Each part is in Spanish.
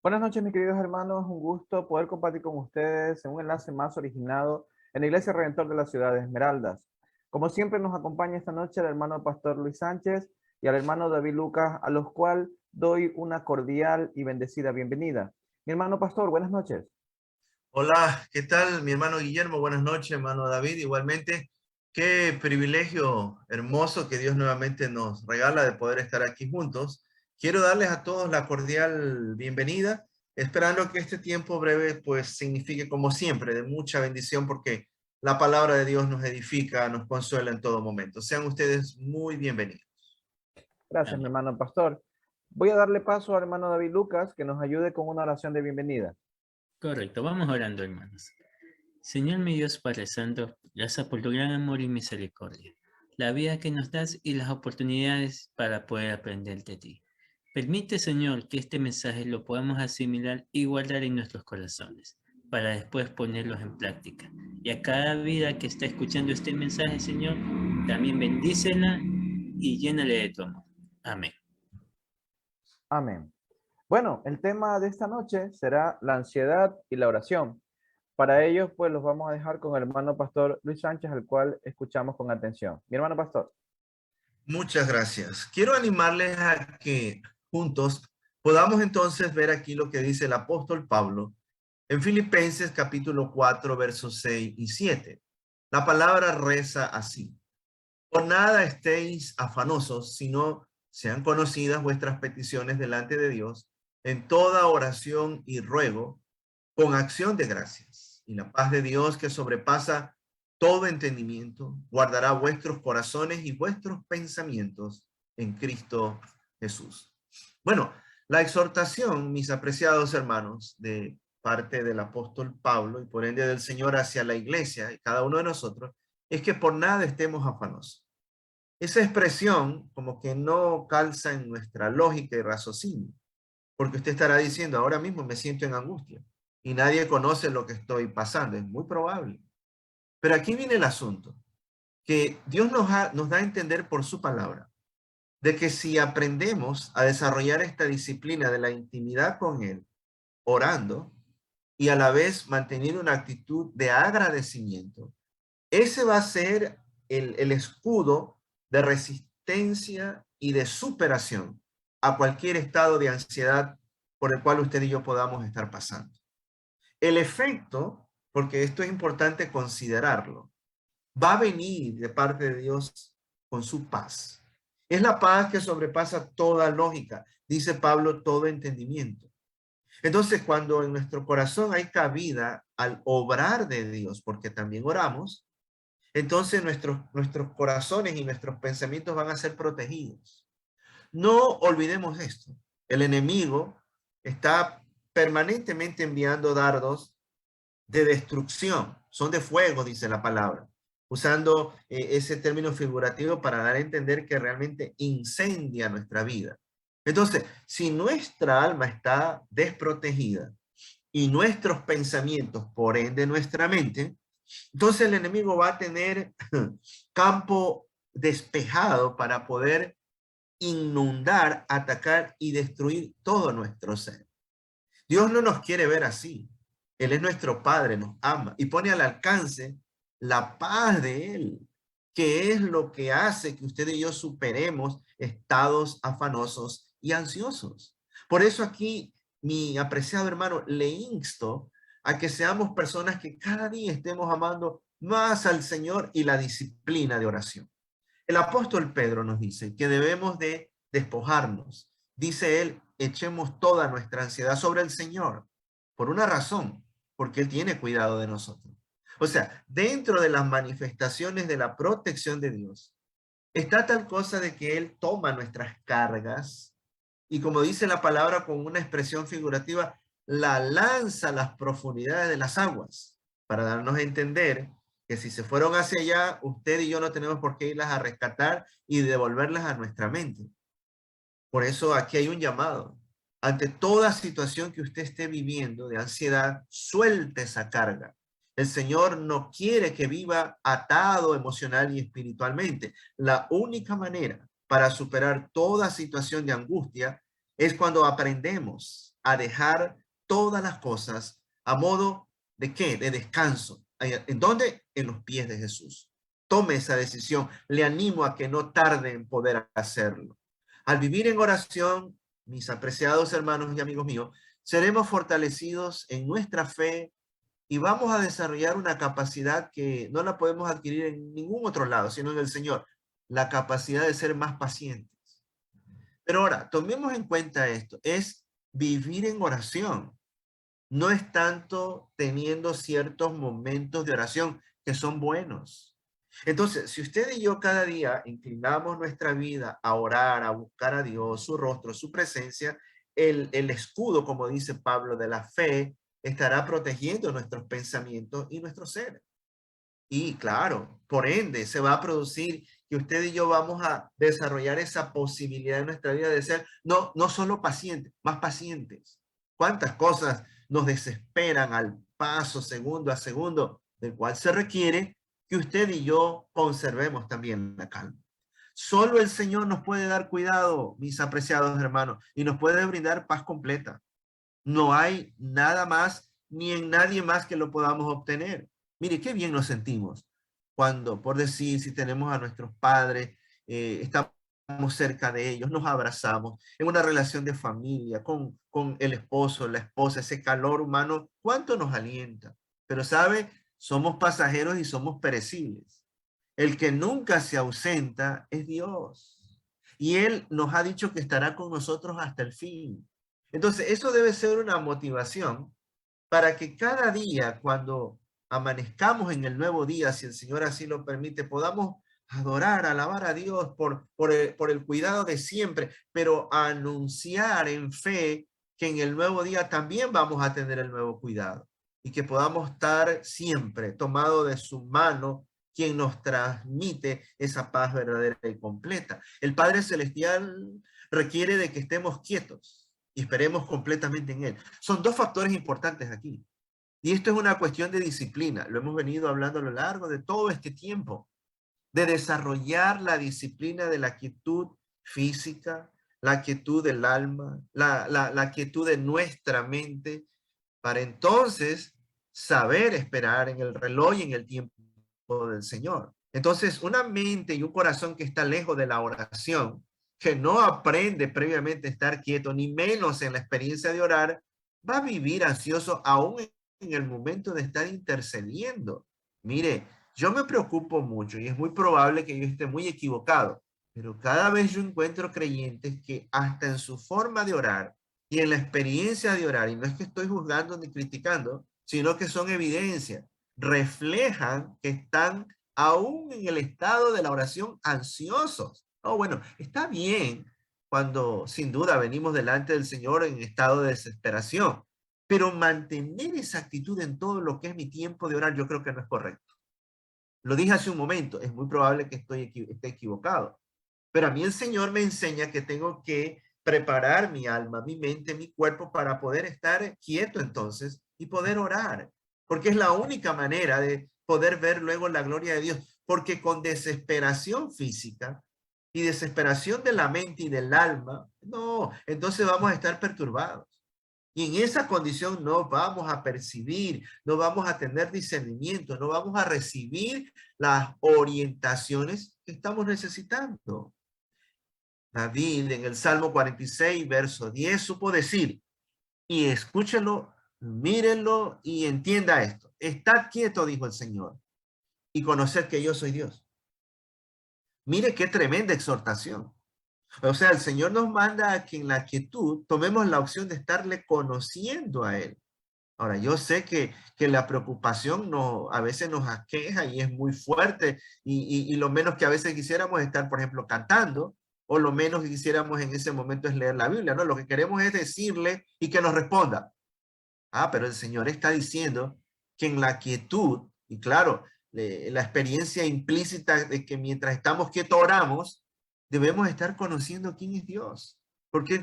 Buenas noches, mis queridos hermanos. Un gusto poder compartir con ustedes en un enlace más originado en la Iglesia Redentor de la ciudad de Esmeraldas. Como siempre, nos acompaña esta noche el hermano pastor Luis Sánchez y al hermano David Lucas, a los cuales doy una cordial y bendecida bienvenida. Mi hermano pastor, buenas noches. Hola, ¿qué tal, mi hermano Guillermo? Buenas noches, hermano David. Igualmente, qué privilegio hermoso que Dios nuevamente nos regala de poder estar aquí juntos. Quiero darles a todos la cordial bienvenida, esperando que este tiempo breve pues signifique como siempre de mucha bendición porque la palabra de Dios nos edifica, nos consuela en todo momento. Sean ustedes muy bienvenidos. Gracias, mi Amén. hermano pastor. Voy a darle paso al hermano David Lucas que nos ayude con una oración de bienvenida. Correcto, vamos orando, hermanos. Señor mi Dios Padre Santo, gracias por tu gran amor y misericordia, la vida que nos das y las oportunidades para poder aprender de ti. Permite, Señor, que este mensaje lo podamos asimilar y guardar en nuestros corazones, para después ponerlos en práctica. Y a cada vida que está escuchando este mensaje, Señor, también bendícela y llénale de tu amor. Amén. Amén. Bueno, el tema de esta noche será la ansiedad y la oración. Para ellos, pues los vamos a dejar con el hermano pastor Luis Sánchez, al cual escuchamos con atención. Mi hermano pastor. Muchas gracias. Quiero animarles a que juntos podamos entonces ver aquí lo que dice el apóstol Pablo en Filipenses capítulo 4, versos 6 y 7. La palabra reza así: por nada estéis afanosos, sino sean conocidas vuestras peticiones delante de Dios en toda oración y ruego con acción de gracias. Y la paz de Dios que sobrepasa todo entendimiento guardará vuestros corazones y vuestros pensamientos en Cristo Jesús. Bueno, la exhortación, mis apreciados hermanos, de parte del apóstol Pablo y por ende del Señor hacia la iglesia y cada uno de nosotros, es que por nada estemos afanosos. Esa expresión como que no calza en nuestra lógica y raciocinio, porque usted estará diciendo, ahora mismo me siento en angustia y nadie conoce lo que estoy pasando. Es muy probable. Pero aquí viene el asunto, que Dios nos da a entender por su palabra, de que si aprendemos a desarrollar esta disciplina de la intimidad con Él, orando y a la vez manteniendo una actitud de agradecimiento, ese va a ser el escudo de resistencia y de superación a cualquier estado de ansiedad por el cual usted y yo podamos estar pasando. El efecto, porque esto es importante considerarlo, va a venir de parte de Dios con su paz. Es la paz que sobrepasa toda lógica, dice Pablo, todo entendimiento. Entonces, cuando en nuestro corazón hay cabida al obrar de Dios, porque también oramos, entonces nuestros corazones y nuestros pensamientos van a ser protegidos. No olvidemos esto. El enemigo está permanentemente enviando dardos de destrucción. Son de fuego, dice la palabra, usando ese término figurativo para dar a entender que realmente incendia nuestra vida. Entonces, si nuestra alma está desprotegida y nuestros pensamientos, por ende nuestra mente, entonces el enemigo va a tener campo despejado para poder inundar, atacar y destruir todo nuestro ser. Dios no nos quiere ver así. Él es nuestro Padre, nos ama y pone al alcance la paz de Él, que es lo que hace que usted y yo superemos estados afanosos y ansiosos. Por eso aquí, mi apreciado hermano, le insto a que seamos personas que cada día estemos amando más al Señor y la disciplina de oración. El apóstol Pedro nos dice que debemos de despojarnos. Dice él, echemos toda nuestra ansiedad sobre el Señor, por una razón, porque Él tiene cuidado de nosotros. O sea, dentro de las manifestaciones de la protección de Dios, está tal cosa de que Él toma nuestras cargas y como dice la palabra con una expresión figurativa, la lanza a las profundidades de las aguas, para darnos a entender que si se fueron hacia allá, usted y yo no tenemos por qué irlas a rescatar y devolverlas a nuestra mente. Por eso aquí hay un llamado. Ante toda situación que usted esté viviendo de ansiedad, suelte esa carga. El Señor no quiere que viva atado emocional y espiritualmente. La única manera para superar toda situación de angustia es cuando aprendemos a dejar todas las cosas a modo de ¿qué? De descanso. ¿En dónde? En los pies de Jesús. Tome esa decisión. Le animo a que no tarde en poder hacerlo. Al vivir en oración, mis apreciados hermanos y amigos míos, seremos fortalecidos en nuestra fe y vamos a desarrollar una capacidad que no la podemos adquirir en ningún otro lado, sino en el Señor. La capacidad de ser más pacientes. Pero ahora, tomemos en cuenta esto. Es vivir en oración. No es tanto teniendo ciertos momentos de oración que son buenos. Entonces, si usted y yo cada día inclinamos nuestra vida a orar, a buscar a Dios, su rostro, su presencia, el escudo, como dice Pablo, de la fe, estará protegiendo nuestros pensamientos y nuestro ser. Y claro, por ende, se va a producir que usted y yo vamos a desarrollar esa posibilidad en nuestra vida de ser no solo pacientes, más pacientes. ¿Cuántas cosas nos desesperan al paso, segundo a segundo, del cual se requiere que usted y yo conservemos también la calma? Solo el Señor nos puede dar cuidado, mis apreciados hermanos, y nos puede brindar paz completa. No hay nada más ni en nadie más que lo podamos obtener. Mire, qué bien nos sentimos cuando, por decir, si tenemos a nuestros padres, estamos cerca de ellos, nos abrazamos, en una relación de familia, con el esposo, la esposa, ese calor humano, ¿cuánto nos alienta? Pero, ¿sabe? Somos pasajeros y somos perecibles. El que nunca se ausenta es Dios. Y Él nos ha dicho que estará con nosotros hasta el fin. Entonces, eso debe ser una motivación para que cada día, cuando amanezcamos en el nuevo día, si el Señor así lo permite, podamos adorar, alabar a Dios por el cuidado de siempre, pero anunciar en fe que en el nuevo día también vamos a tener el nuevo cuidado y que podamos estar siempre tomado de su mano, quien nos transmite esa paz verdadera y completa. El Padre Celestial requiere de que estemos quietos y esperemos completamente en Él. Son dos factores importantes aquí. Y esto es una cuestión de disciplina. Lo hemos venido hablando a lo largo de todo este tiempo, de desarrollar la disciplina de la quietud física, la quietud del alma, la quietud de nuestra mente, para entonces saber esperar en el reloj y en el tiempo del Señor. Entonces, una mente y un corazón que está lejos de la oración, que no aprende previamente a estar quieto, ni menos en la experiencia de orar, va a vivir ansioso aún en el momento de estar intercediendo. Mire, yo me preocupo mucho y es muy probable que yo esté muy equivocado, pero cada vez yo encuentro creyentes que hasta en su forma de orar y en la experiencia de orar, y no es que estoy juzgando ni criticando, sino que son evidencia, reflejan que están aún en el estado de la oración ansiosos. Oh, bueno, está bien cuando sin duda venimos delante del Señor en estado de desesperación, pero mantener esa actitud en todo lo que es mi tiempo de orar, yo creo que no es correcto. Lo dije hace un momento, es muy probable que esté equivocado, pero a mí el Señor me enseña que tengo que preparar mi alma, mi mente, mi cuerpo para poder estar quieto entonces y poder orar, porque es la única manera de poder ver luego la gloria de Dios, porque con desesperación física y desesperación de la mente y del alma, no, entonces vamos a estar perturbados. Y en esa condición no vamos a percibir, no vamos a tener discernimiento, no vamos a recibir las orientaciones que estamos necesitando. David en el Salmo 46, verso 10, supo decir, y escúchelo, mírenlo y entienda esto. Estad quieto, dijo el Señor, y conoced que yo soy Dios. Mire qué tremenda exhortación. O sea, el Señor nos manda a que en la quietud tomemos la opción de estarle conociendo a Él. Ahora, yo sé que la preocupación a veces nos aqueja y es muy fuerte y lo menos que a veces quisiéramos estar, por ejemplo, cantando, o lo menos que quisiéramos en ese momento es leer la Biblia, ¿no? Lo que queremos es decirle y que nos responda. Ah, pero el Señor está diciendo que en la quietud, y claro, la experiencia implícita de que mientras estamos quietos oramos, debemos estar conociendo quién es Dios, porque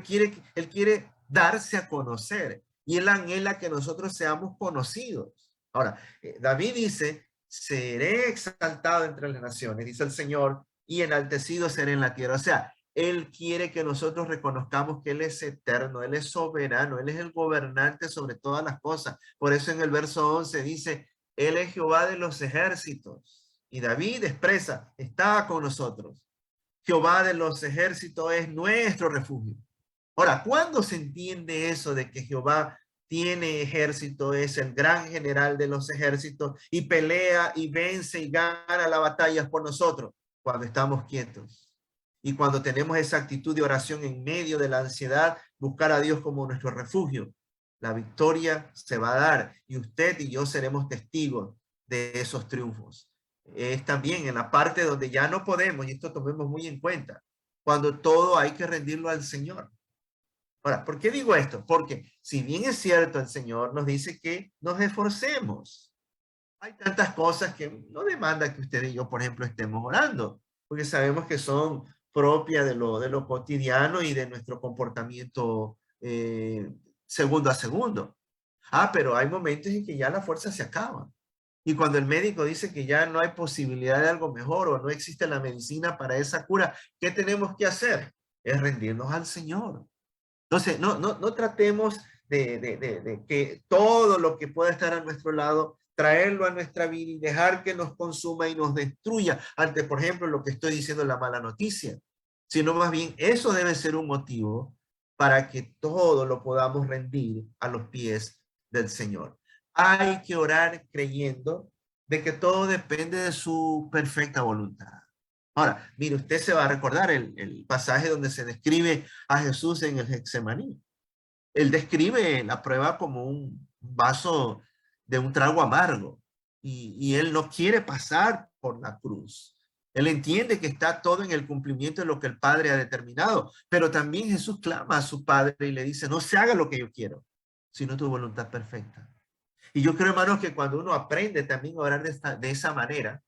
Él quiere darse a conocer y Él anhela que nosotros seamos conocidos. Ahora, David dice, seré exaltado entre las naciones, dice el Señor, y enaltecido seré en la tierra. O sea, Él quiere que nosotros reconozcamos que Él es eterno, Él es soberano, Él es el gobernante sobre todas las cosas. Por eso en el verso 11 dice, Él es Jehová de los ejércitos. Y David expresa, está con nosotros. Jehová de los ejércitos es nuestro refugio. Ahora, ¿cuándo se entiende eso de que Jehová tiene ejército, es el gran general de los ejércitos y pelea y vence y gana la batalla por nosotros? Cuando estamos quietos y cuando tenemos esa actitud de oración en medio de la ansiedad, buscar a Dios como nuestro refugio. La victoria se va a dar y usted y yo seremos testigos de esos triunfos. Es también en la parte donde ya no podemos, y esto tomemos muy en cuenta, cuando todo hay que rendirlo al Señor. Ahora, ¿por qué digo esto? Porque si bien es cierto, el Señor nos dice que nos esforcemos. Hay tantas cosas que no demanda que usted y yo, por ejemplo, estemos orando, porque sabemos que son propias de lo cotidiano y de nuestro comportamiento segundo a segundo. Pero hay momentos en que ya la fuerza se acaba. Y cuando el médico dice que ya no hay posibilidad de algo mejor o no existe la medicina para esa cura, ¿qué tenemos que hacer? Es rendirnos al Señor. Entonces, no tratemos de que todo lo que pueda estar a nuestro lado, traerlo a nuestra vida y dejar que nos consuma y nos destruya ante, por ejemplo, lo que estoy diciendo, la mala noticia. Sino más bien, eso debe ser un motivo para que todo lo podamos rendir a los pies del Señor. Hay que orar creyendo de que todo depende de su perfecta voluntad. Ahora, mire, usted se va a recordar el pasaje donde se describe a Jesús en el Getsemaní. Él describe la prueba como un vaso de un trago amargo y él no quiere pasar por la cruz. Él entiende que está todo en el cumplimiento de lo que el Padre ha determinado, pero también Jesús clama a su Padre y le dice, no se haga lo que yo quiero, sino tu voluntad perfecta. Y yo creo, hermanos, que cuando uno aprende también a orar de esa manera,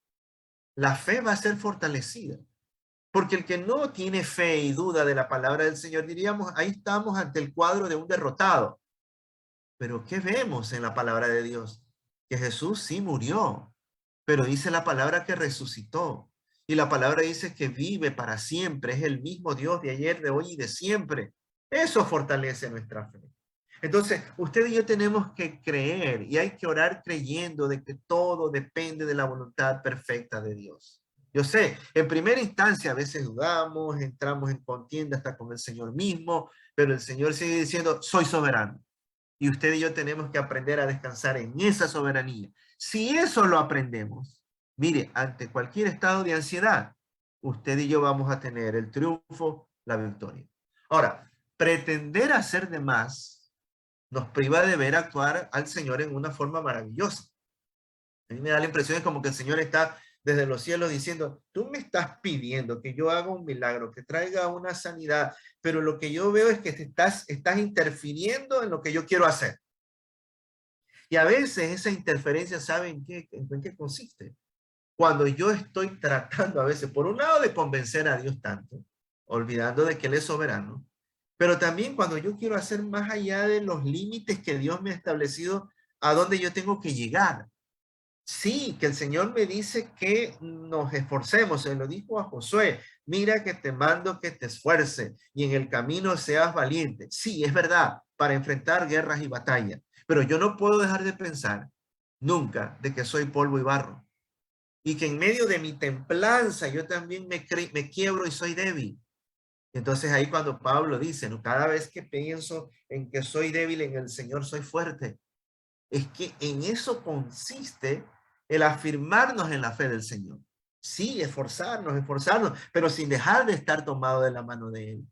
la fe va a ser fortalecida. Porque el que no tiene fe y duda de la palabra del Señor, diríamos, ahí estamos ante el cuadro de un derrotado. Pero ¿qué vemos en la palabra de Dios? Que Jesús sí murió, pero dice la palabra que resucitó. Y la palabra dice que vive para siempre, es el mismo Dios de ayer, de hoy y de siempre. Eso fortalece nuestra fe. Entonces, usted y yo tenemos que creer y hay que orar creyendo de que todo depende de la voluntad perfecta de Dios. Yo sé, en primera instancia a veces dudamos, entramos en contienda hasta con el Señor mismo, pero el Señor sigue diciendo, soy soberano. Y usted y yo tenemos que aprender a descansar en esa soberanía. Si eso lo aprendemos, mire, ante cualquier estado de ansiedad, usted y yo vamos a tener el triunfo, la victoria. Ahora, pretender hacer de más nos priva de ver actuar al Señor en una forma maravillosa. A mí me da la impresión es como que el Señor está desde los cielos diciendo, tú me estás pidiendo que yo haga un milagro, que traiga una sanidad, pero lo que yo veo es que estás interfiriendo en lo que yo quiero hacer. Y a veces esa interferencia, ¿saben en qué consiste? Cuando yo estoy tratando a veces, por un lado, de convencer a Dios tanto, olvidando de que Él es soberano, pero también cuando yo quiero hacer más allá de los límites que Dios me ha establecido, a dónde yo tengo que llegar. Sí, que el Señor me dice que nos esforcemos, se lo dijo a Josué, mira que te mando que te esfuerces y en el camino seas valiente. Sí, es verdad, para enfrentar guerras y batallas, pero yo no puedo dejar de pensar nunca de que soy polvo y barro y que en medio de mi templanza yo también me quiebro y soy débil. Entonces ahí cuando Pablo dice, ¿no? Cada vez que pienso en que soy débil en el Señor, soy fuerte. Es que en eso consiste el afirmarnos en la fe del Señor. Sí, esforzarnos, pero sin dejar de estar tomado de la mano de Él.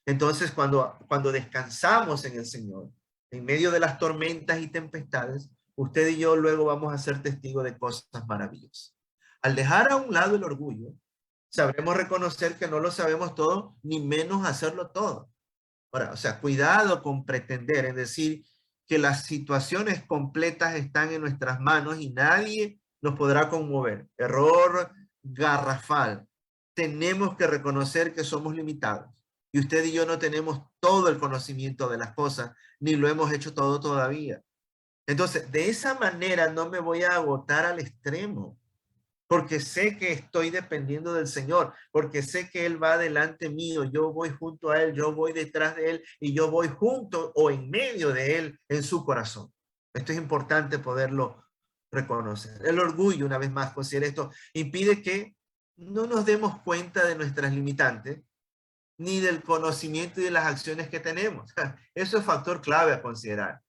Entonces cuando descansamos en el Señor, en medio de las tormentas y tempestades, usted y yo luego vamos a ser testigos de cosas maravillosas. Al dejar a un lado el orgullo, sabremos reconocer que no lo sabemos todo, ni menos hacerlo todo. Ahora, o sea, cuidado con pretender, es decir, que las situaciones completas están en nuestras manos y nadie nos podrá conmover. Error garrafal. Tenemos que reconocer que somos limitados. Y usted y yo no tenemos todo el conocimiento de las cosas, ni lo hemos hecho todo todavía. Entonces, de esa manera no me voy a agotar al extremo. porque sé que estoy dependiendo del Señor, porque sé que Él va delante mío, yo voy junto a Él, yo voy detrás de Él y yo voy junto o en medio de Él en su corazón. Esto es importante poderlo reconocer. El orgullo, una vez más, considera esto, impide que no nos demos cuenta de nuestras limitantes, ni del conocimiento y de las acciones que tenemos. Eso es factor clave a considerar.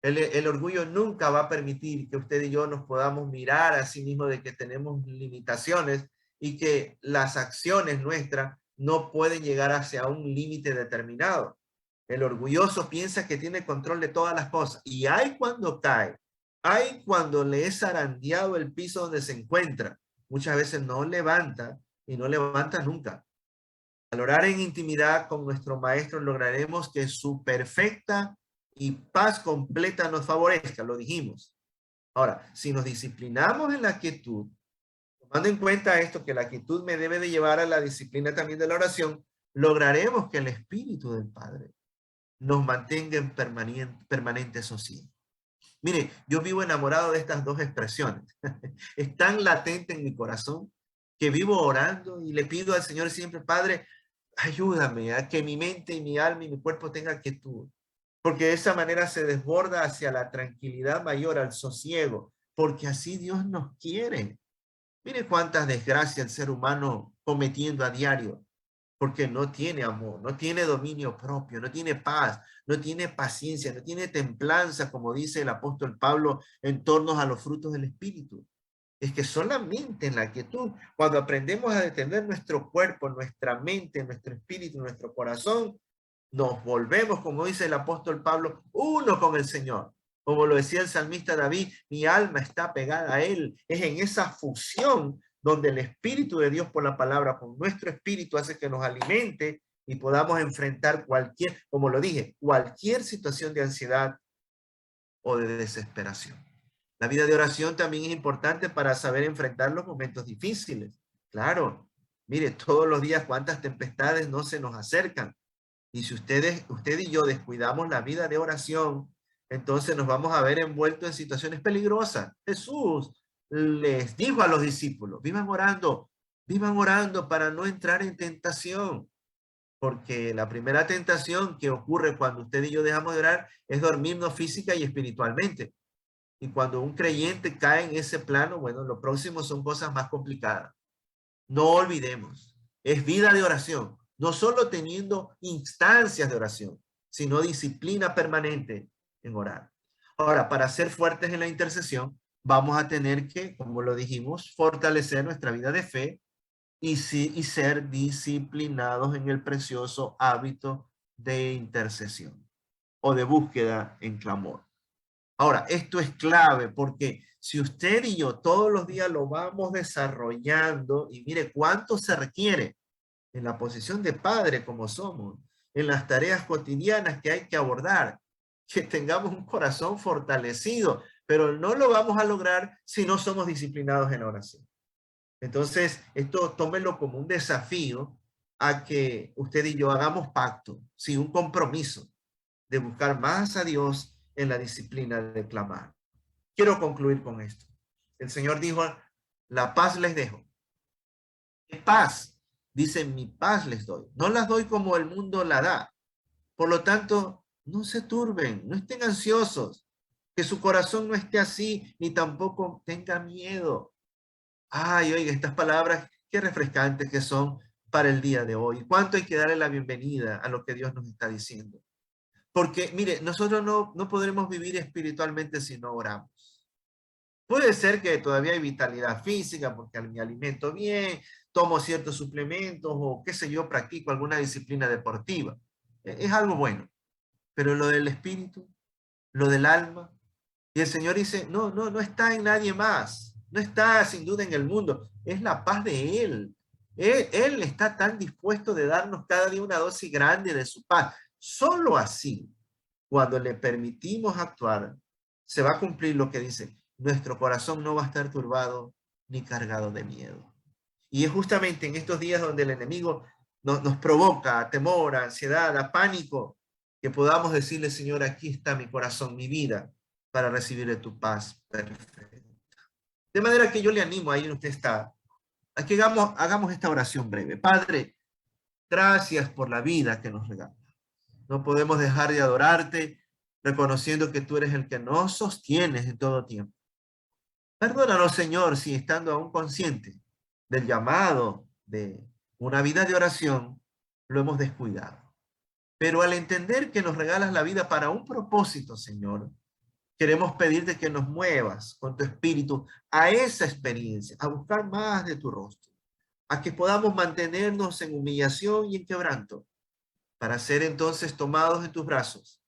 El orgullo nunca va a permitir que usted y yo nos podamos mirar a sí mismos de que tenemos limitaciones y que las acciones nuestras no pueden llegar hacia un límite determinado. El orgulloso piensa que tiene control de todas las cosas y hay cuando cae, hay cuando le es zarandeado el piso donde se encuentra. Muchas veces no levanta y no levanta nunca. Al orar en intimidad con nuestro Maestro lograremos que su perfecta y paz completa nos favorezca, lo dijimos. Ahora, si nos disciplinamos en la quietud, tomando en cuenta esto, que la quietud me debe de llevar a la disciplina también de la oración, lograremos que el Espíritu del Padre nos mantenga en permanente sosiego. Mire, yo vivo enamorado de estas dos expresiones. Es tan latente en mi corazón que vivo orando y le pido al Señor siempre, Padre, ayúdame a que mi mente y mi alma y mi cuerpo tengan quietud, porque de esa manera se desborda hacia la tranquilidad mayor, al sosiego, porque así Dios nos quiere. Mire cuántas desgracias el ser humano cometiendo a diario, porque no tiene amor, no tiene dominio propio, no tiene paz, no tiene paciencia, no tiene templanza, como dice el apóstol Pablo, en torno a los frutos del Espíritu. Es que solamente en la quietud, cuando aprendemos a detener nuestro cuerpo, nuestra mente, nuestro espíritu, nuestro corazón, nos volvemos, como dice el apóstol Pablo, uno con el Señor. Como lo decía el salmista David, mi alma está pegada a Él. Es en esa fusión donde el Espíritu de Dios por la palabra, con nuestro espíritu, hace que nos alimente y podamos enfrentar cualquier, como lo dije, cualquier situación de ansiedad o de desesperación. La vida de oración también es importante para saber enfrentar los momentos difíciles. Claro, mire, todos los días cuántas tempestades no se nos acercan. Y si usted y yo descuidamos la vida de oración, entonces nos vamos a ver envueltos en situaciones peligrosas. Jesús les dijo a los discípulos, vivan orando para no entrar en tentación. Porque la primera tentación que ocurre cuando usted y yo dejamos de orar es dormirnos física y espiritualmente. Y cuando un creyente cae en ese plano, bueno, lo próximo son cosas más complicadas. No olvidemos, es vida de oración, no solo teniendo instancias de oración, sino disciplina permanente en orar. Ahora, para ser fuertes en la intercesión, vamos a tener que, como lo dijimos, fortalecer nuestra vida de fe y ser disciplinados en el precioso hábito de intercesión o de búsqueda en clamor. Ahora, esto es clave porque si usted y yo todos los días lo vamos desarrollando, y mire cuánto se requiere en la posición de padre como somos, en las tareas cotidianas que hay que abordar, que tengamos un corazón fortalecido, pero no lo vamos a lograr si no somos disciplinados en la oración. Entonces, esto tómenlo como un desafío a que usted y yo hagamos pacto, sí, un compromiso de buscar más a Dios en la disciplina de clamar. Quiero concluir con esto. El Señor dijo, la paz les dejo. ¿Qué paz? Dice, mi paz les doy. No las doy como el mundo la da. Por lo tanto, no se turben, no estén ansiosos, que su corazón no esté así, ni tampoco tenga miedo. Ay, oiga, estas palabras, qué refrescantes que son para el día de hoy. ¿Cuánto hay que darle la bienvenida a lo que Dios nos está diciendo? Porque, mire, nosotros no podremos vivir espiritualmente si no oramos. Puede ser que todavía hay vitalidad física porque me alimento bien, tomo ciertos suplementos o qué sé yo, practico alguna disciplina deportiva. Es algo bueno. Pero lo del espíritu, lo del alma, y el Señor dice, no está en nadie más. No está sin duda en el mundo. Es la paz de Él. Él está tan dispuesto de darnos cada día una dosis grande de su paz. Solo así, cuando le permitimos actuar, se va a cumplir lo que dice, nuestro corazón no va a estar turbado ni cargado de miedo. Y es justamente en estos días donde el enemigo nos provoca temor, ansiedad, pánico, que podamos decirle, Señor, aquí está mi corazón, mi vida, para recibir de tu paz perfecta. De manera que yo le animo, ahí usted está, a que hagamos esta oración breve. Padre, gracias por la vida que nos regalas. No podemos dejar de adorarte, reconociendo que tú eres el que nos sostienes en todo tiempo. Perdónanos, Señor, si estando aún consciente del llamado de una vida de oración, lo hemos descuidado. Pero al entender que nos regalas la vida para un propósito, Señor, queremos pedirte que nos muevas con tu espíritu a esa experiencia, a buscar más de tu rostro, a que podamos mantenernos en humillación y en quebranto, para ser entonces tomados en tus brazos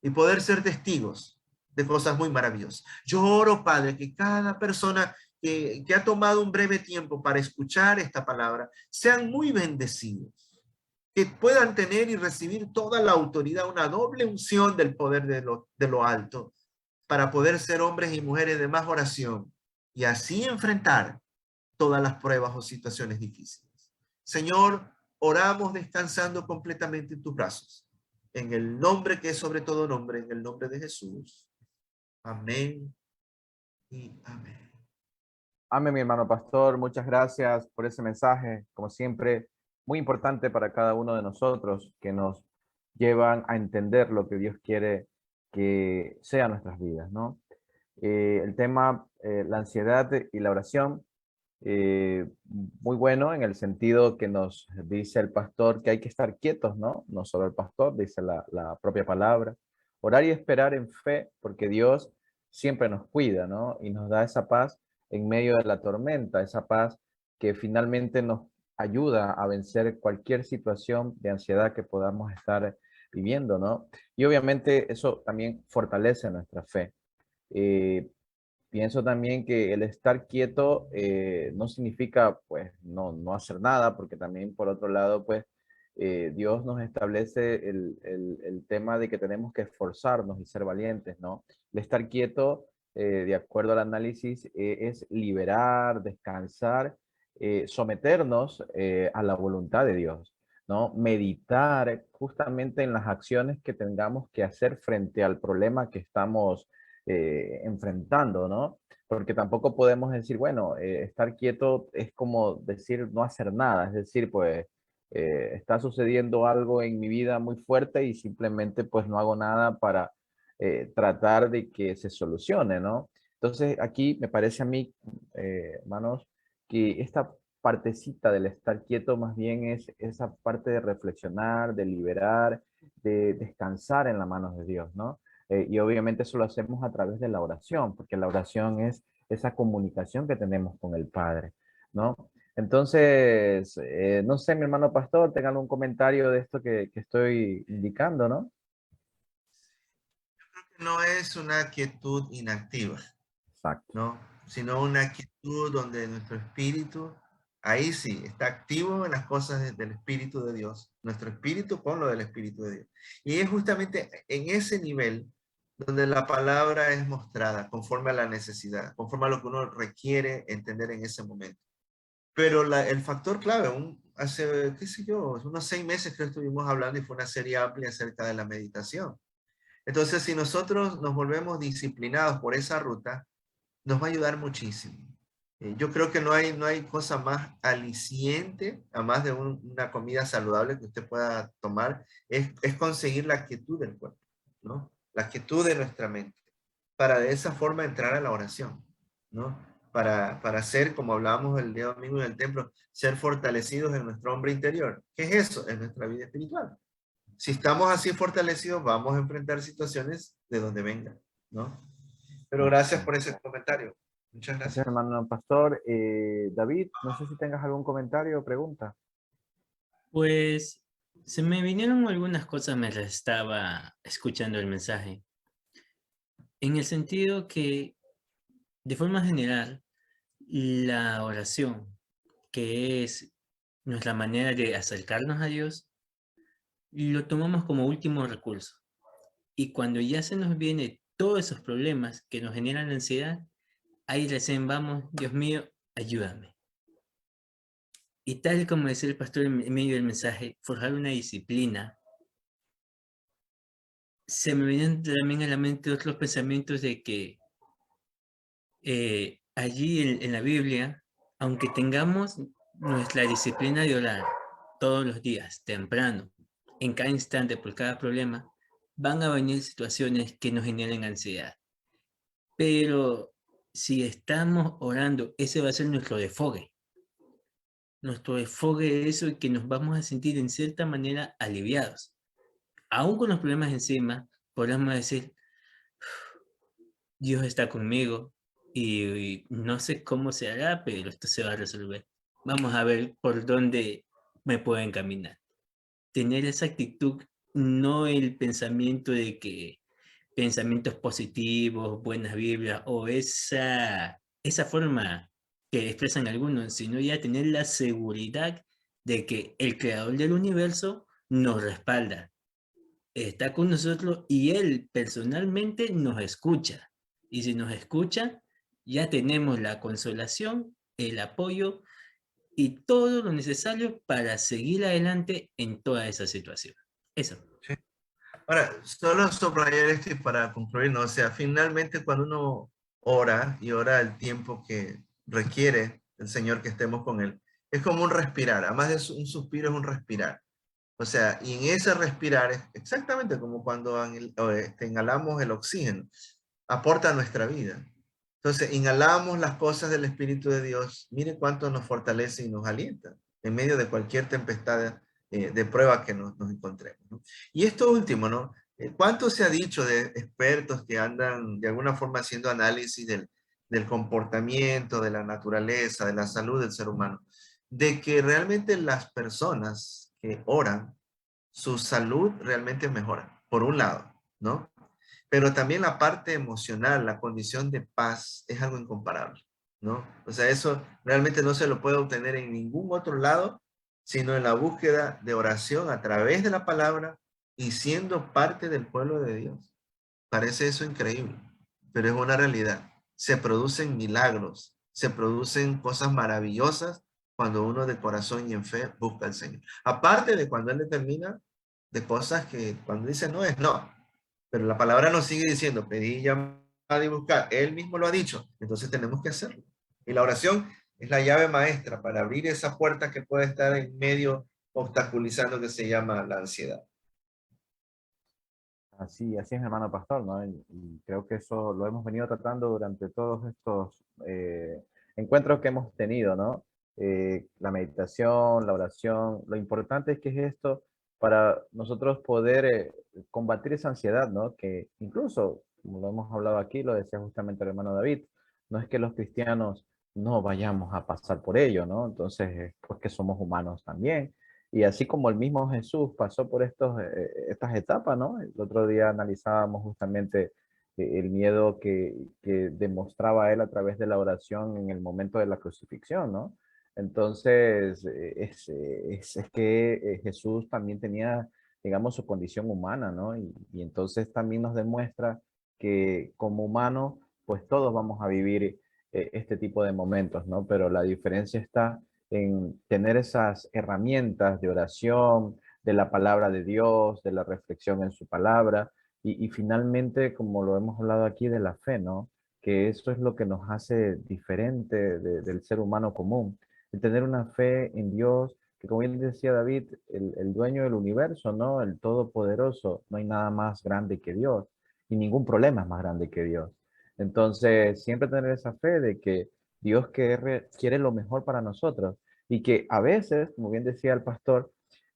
y poder ser testigos de cosas muy maravillosas. Yo oro, Padre, que cada persona que ha tomado un breve tiempo para escuchar esta palabra, sean muy bendecidos, que puedan tener y recibir toda la autoridad, una doble unción del poder de lo alto, para poder ser hombres y mujeres de más oración y así enfrentar todas las pruebas o situaciones difíciles. Señor, oramos descansando completamente en tus brazos, en el nombre que es sobre todo nombre, en el nombre de Jesús. Amén y amén. Amén, mi hermano pastor. Muchas gracias por ese mensaje, como siempre, muy importante para cada uno de nosotros, que nos llevan a entender lo que Dios quiere que sea nuestras vidas, ¿no? El tema, la ansiedad y la oración, muy bueno en el sentido que nos dice el pastor que hay que estar quietos, ¿no? No solo el pastor, dice la propia palabra. Orar y esperar en fe, porque Dios siempre nos cuida, ¿no? Y nos da esa paz en medio de la tormenta, esa paz que finalmente nos ayuda a vencer cualquier situación de ansiedad que podamos estar viviendo, ¿no? Y obviamente eso también fortalece nuestra fe. Eh, Pienso también que el estar quieto no significa pues no hacer nada, porque también por otro lado pues Dios nos establece el tema de que tenemos que esforzarnos y ser valientes, ¿no? El estar quieto, de acuerdo al análisis, es liberar, descansar, someternos a la voluntad de Dios, ¿no? Meditar justamente en las acciones que tengamos que hacer frente al problema que estamos enfrentando, ¿no? Porque tampoco podemos decir, bueno, estar quieto es como decir no hacer nada, es decir, pues está sucediendo algo en mi vida muy fuerte y simplemente pues no hago nada para tratar de que se solucione, ¿no? Entonces aquí me parece a mí, hermanos, que esta partecita del estar quieto más bien es esa parte de reflexionar, de liberar, de descansar en las manos de Dios, ¿no? Y obviamente eso lo hacemos a través de la oración, porque la oración es esa comunicación que tenemos con el Padre, ¿no? Entonces, no sé, mi hermano pastor, tenga algún comentario de esto que estoy indicando, ¿no? No es una quietud inactiva, Exacto. ¿no? Sino una quietud donde nuestro espíritu, ahí sí, está activo en las cosas del Espíritu de Dios. Nuestro espíritu con lo del Espíritu de Dios. Y es justamente en ese nivel donde la palabra es mostrada conforme a la necesidad, conforme a lo que uno requiere entender en ese momento. Pero el factor clave, hace, qué sé yo, unos 6 meses que estuvimos hablando y fue una serie amplia acerca de la meditación. Entonces, si nosotros nos volvemos disciplinados por esa ruta, nos va a ayudar muchísimo. Yo creo que no hay cosa más aliciente, además de una comida saludable que usted pueda tomar, es conseguir la quietud del cuerpo, ¿no? La quietud de nuestra mente, para de esa forma entrar a la oración, ¿no? Para ser, como hablábamos el día domingo en el templo, ser fortalecidos en nuestro hombre interior. ¿Qué es eso? Es nuestra vida espiritual. Si estamos así fortalecidos, vamos a enfrentar situaciones de donde vengan, ¿no? Pero gracias por ese comentario. Muchas Gracias, gracias. hermano pastor. David, no sé si tengas algún comentario o pregunta. Pues se me vinieron algunas cosas mientras estaba escuchando el mensaje. En el sentido que, de forma general, la oración, que es nuestra manera de acercarnos a Dios, lo tomamos como último recurso. Y cuando ya se nos vienen todos esos problemas que nos generan la ansiedad, ahí recién vamos, Dios mío, ayúdame. Y tal como decía el pastor en medio del mensaje, forjar una disciplina. Se me vienen también a la mente otros pensamientos de que allí en la Biblia, aunque tengamos nuestra disciplina de orar todos los días, temprano, en cada instante, por cada problema, van a venir situaciones que nos generen ansiedad. Pero si estamos orando, ese va a ser nuestro desfogue. Nuestro desfogue de eso y que nos vamos a sentir en cierta manera aliviados. Aún con los problemas encima, podemos decir, Dios está conmigo y no sé cómo se hará, pero esto se va a resolver. Vamos a ver por dónde me puedo encaminar. Tener esa actitud, no el pensamiento de que pensamientos positivos, buenas vibras o esa forma que expresan algunos, sino ya tener la seguridad de que el creador del universo nos respalda, está con nosotros y él personalmente nos escucha. Y si nos escucha, ya tenemos la consolación, el apoyo y todo lo necesario para seguir adelante en toda esa situación. Eso. Sí. Ahora, solo subrayar esto y para concluir, ¿no? O sea, finalmente cuando uno ora y ora el tiempo que requiere el Señor que estemos con Él, es como un respirar, además de un suspiro es un respirar. O sea, y en ese respirar es exactamente como cuando inhalamos el oxígeno, aporta a nuestra vida. Entonces, inhalamos las cosas del Espíritu de Dios, mire cuánto nos fortalece y nos alienta en medio de cualquier tempestad de prueba que nos encontremos, ¿no? Y esto último, ¿no? ¿Cuánto se ha dicho de expertos que andan de alguna forma haciendo análisis del comportamiento, de la naturaleza, de la salud del ser humano? De que realmente las personas que oran, su salud realmente mejora, por un lado, ¿no? Pero también la parte emocional, la condición de paz es algo incomparable, ¿no? O sea, eso realmente no se lo puede obtener en ningún otro lado, sino en la búsqueda de oración a través de la palabra y siendo parte del pueblo de Dios. Parece eso increíble, pero es una realidad. Se producen milagros, se producen cosas maravillosas cuando uno de corazón y en fe busca al Señor. Aparte de cuando Él determina de cosas que cuando dice no es no, pero la palabra nos sigue diciendo, pedí, llamar y buscar. Él mismo lo ha dicho, entonces tenemos que hacerlo. Y la oración es la llave maestra para abrir esa puerta que puede estar en medio obstaculizando que se llama la ansiedad. Así es, hermano pastor, ¿no? Y creo que eso lo hemos venido tratando durante todos estos encuentros que hemos tenido, ¿no? La meditación, la oración, lo importante es que es esto para nosotros poder combatir esa ansiedad, ¿no? Que incluso, como lo hemos hablado aquí, lo decía justamente el hermano David, no es que los cristianos no vayamos a pasar por ello, ¿no? Entonces, pues que somos humanos también. Y así como el mismo Jesús pasó por estas etapas, ¿no? El otro día analizábamos justamente el miedo que demostraba él a través de la oración en el momento de la crucifixión, ¿no? Entonces, es que Jesús también tenía, digamos, su condición humana, ¿no? Y entonces también nos demuestra que como humanos, pues todos vamos a vivir este tipo de momentos, ¿no? Pero la diferencia está en tener esas herramientas de oración, de la palabra de Dios, de la reflexión en su palabra y finalmente, como lo hemos hablado aquí, de la fe, ¿no? Que eso es lo que nos hace diferente del ser humano común, el tener una fe en Dios, que como bien decía David, el dueño del universo, ¿no? El todopoderoso, no hay nada más grande que Dios y ningún problema es más grande que Dios. Entonces, siempre tener esa fe de que Dios quiere lo mejor para nosotros y que a veces, como bien decía el pastor,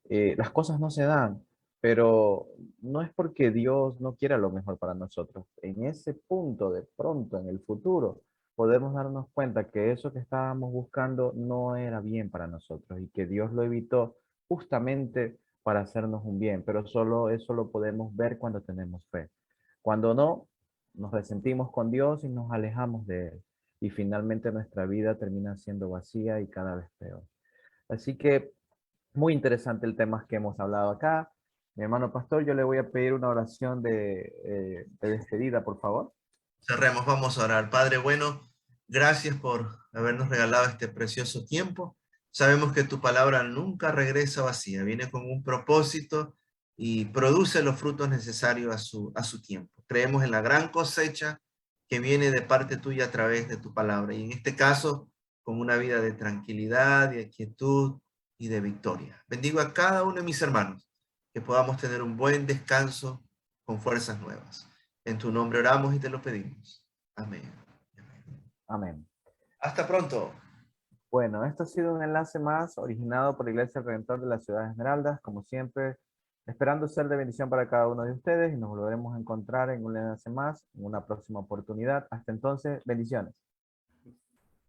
las cosas no se dan, pero no es porque Dios no quiera lo mejor para nosotros. En ese punto, de pronto, en el futuro, podemos darnos cuenta que eso que estábamos buscando no era bien para nosotros y que Dios lo evitó justamente para hacernos un bien, pero solo eso lo podemos ver cuando tenemos fe. Cuando no, nos resentimos con Dios y nos alejamos de Él y finalmente nuestra vida termina siendo vacía y cada vez peor. Así que muy interesante el tema que hemos hablado acá. Mi hermano pastor, yo le voy a pedir una oración de despedida, por favor. Cerremos, vamos a orar. Padre bueno, gracias por habernos regalado este precioso tiempo. Sabemos que tu palabra nunca regresa vacía, viene con un propósito y produce los frutos necesarios a su tiempo. Creemos en la gran cosecha que viene de parte tuya a través de tu palabra. Y en este caso, con una vida de tranquilidad, de quietud y de victoria. Bendigo a cada uno de mis hermanos, que podamos tener un buen descanso con fuerzas nuevas. En tu nombre oramos y te lo pedimos. Amén. Amén. Hasta pronto. Bueno, esto ha sido un enlace más originado por la Iglesia del Redentor de la Ciudad de Esmeraldas, como siempre, esperando ser de bendición para cada uno de ustedes y nos volveremos a encontrar en un enlace más en una próxima oportunidad. Hasta entonces, bendiciones.